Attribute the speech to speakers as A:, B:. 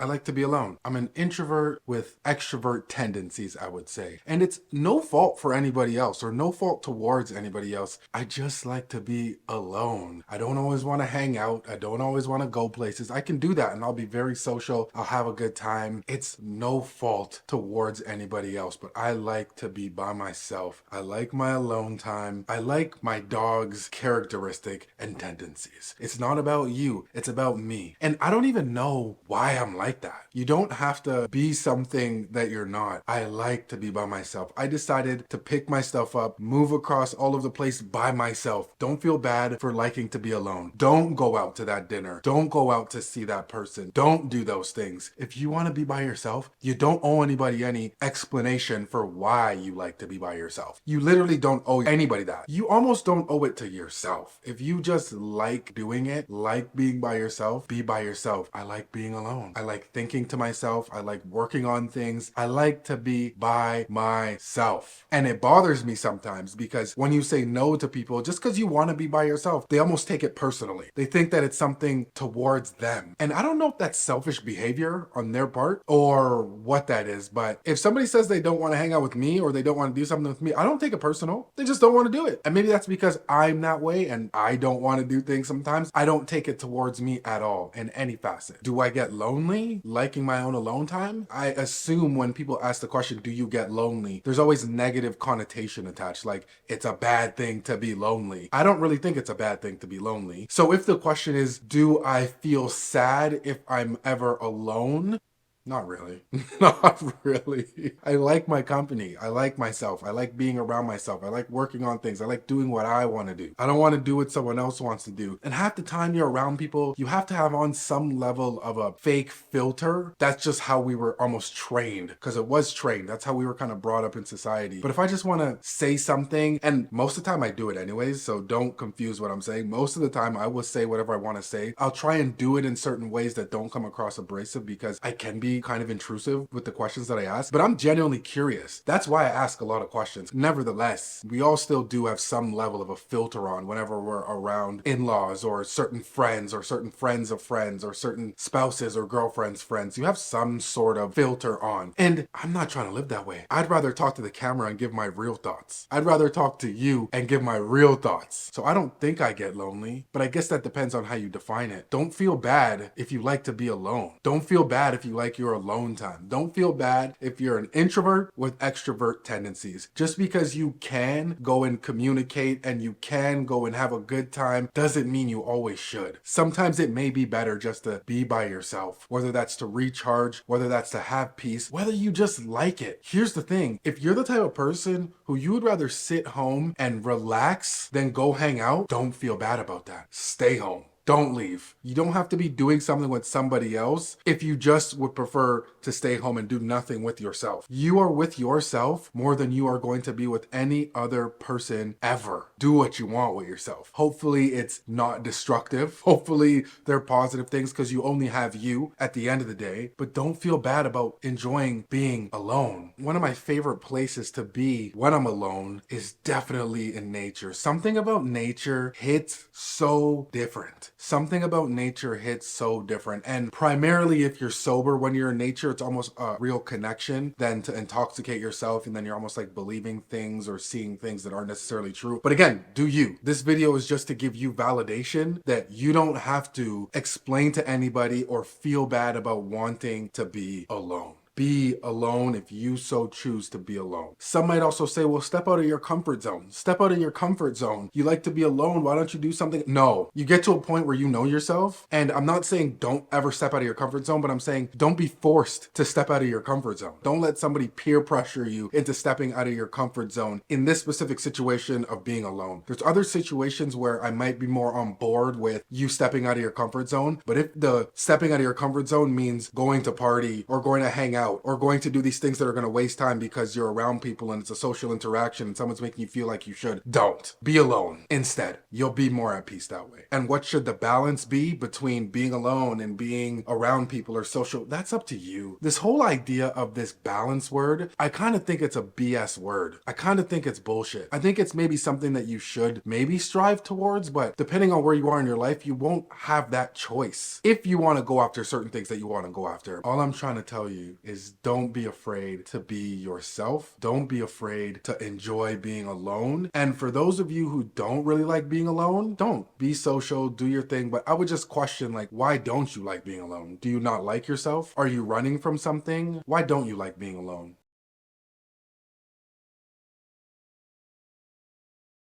A: I like to be alone. I'm an introvert with extrovert tendencies, I would say. And it's no fault for anybody else or no fault towards anybody else. I just like to be alone. I don't always want to hang out. I don't always want to go places. I can do that and I'll be very social. I'll have a good time. It's no fault towards anybody else, but I like to be by myself. I like my alone time. I like my dog's characteristic and tendencies. It's not about you. It's about me. And I don't even know why I'm like that. You don't have to be something that you're not. I like to be by myself. I decided to pick my stuff up, move across all of the place by myself. Don't feel bad for liking to be alone. Don't go out to that dinner. Don't go out to see that person. Don't do those things. If you want to be by yourself, you don't owe anybody any explanation for why you like to be by yourself. You literally don't owe anybody that. You almost don't owe it to yourself. If you just like doing it, like being by yourself, be by yourself. I like being alone. I like thinking to myself. I like working on things. I like to be by myself. And it bothers me sometimes because when you say no to people, just because you want to be by yourself, they almost take it personally. They think that it's something towards them. And I don't know if that's selfish behavior on their part or what that is, but if somebody says they don't want to hang out with me or they don't want to do something with me, I don't take it personal. They just don't want to do it. And maybe that's because I'm that way and I don't want to do things sometimes. I don't take it towards me at all in any facet. Do I get lonely liking my own alone time? I assume when people ask the question, do you get lonely? There's always negative connotation attached, like it's a bad thing to be lonely. I don't really think it's a bad thing to be lonely. So if the question is, do I feel sad if I'm ever alone? Not really. Not really. I like my company. I like myself. I like being around myself. I like working on things. I like doing what I want to do. I don't want to do what someone else wants to do. And half the time you're around people, you have to have on some level of a fake filter. That's just how we were almost trained, because it was trained. That's how we were kind of brought up in society. But if I just want to say something, and most of the time I do it anyways, so don't confuse what I'm saying. Most of the time I will say whatever I want to say. I'll try and do it in certain ways that don't come across abrasive because I can be kind of intrusive with the questions that I ask, but I'm genuinely curious. That's why I ask a lot of questions. Nevertheless, we all still do have some level of a filter on whenever we're around in-laws or certain friends or certain friends of friends or certain spouses or girlfriends' friends. You have some sort of filter on. And I'm not trying to live that way. I'd rather talk to the camera and give my real thoughts. I'd rather talk to you and give my real thoughts. So I don't think I get lonely, but I guess that depends on how you define it. Don't feel bad if you like to be alone. Don't feel bad if you like your alone time. Don't feel bad if you're an introvert with extrovert tendencies. Just because you can go and communicate and you can go and have a good time doesn't mean you always should. Sometimes it may be better just to be by yourself, whether that's to recharge, whether that's to have peace, whether you just like it. Here's the thing. If you're the type of person who you would rather sit home and relax than go hang out, don't feel bad about that. Stay home. Don't leave. You don't have to be doing something with somebody else if you just would prefer to stay home and do nothing with yourself. You are with yourself more than you are going to be with any other person ever. Do what you want with yourself. Hopefully it's not destructive. Hopefully they're positive things because you only have you at the end of the day. But don't feel bad about enjoying being alone. One of my favorite places to be when I'm alone is definitely in nature. Something about nature hits so different. Something about nature hits so different. And primarily if you're sober when you're in nature, it's almost a real connection than to intoxicate yourself and then you're almost like believing things or seeing things that aren't necessarily true. But again, do you. This video is just to give you validation that you don't have to explain to anybody or feel bad about wanting to be alone. Be alone if you so choose to be alone. Some might also say, well, step out of your comfort zone. Step out of your comfort zone. You like to be alone. Why don't you do something? No, you get to a point where you know yourself. And I'm not saying don't ever step out of your comfort zone, but I'm saying don't be forced to step out of your comfort zone. Don't let somebody peer pressure you into stepping out of your comfort zone in this specific situation of being alone. There's other situations where I might be more on board with you stepping out of your comfort zone. But if the stepping out of your comfort zone means going to party or going to hang out out or going to do these things that are going to waste time because you're around people and it's a social interaction and someone's making you feel like you should. Don't. Be alone instead. You'll be more at peace that way. And what should the balance be between being alone and being around people or social? That's up to you. This whole idea of this balance word, I kind of think it's a BS word. I kind of think it's bullshit. I think it's maybe something that you should maybe strive towards, but depending on where you are in your life, you won't have that choice if you want to go after certain things that you want to go after. All I'm trying to tell you is don't be afraid to be yourself. Don't be afraid to enjoy being alone. And for those of you who don't really like being alone, don't. Be social, do your thing. But I would just question, like, why don't you like being alone? Do you not like yourself? Are you running from something? Why don't you like being alone?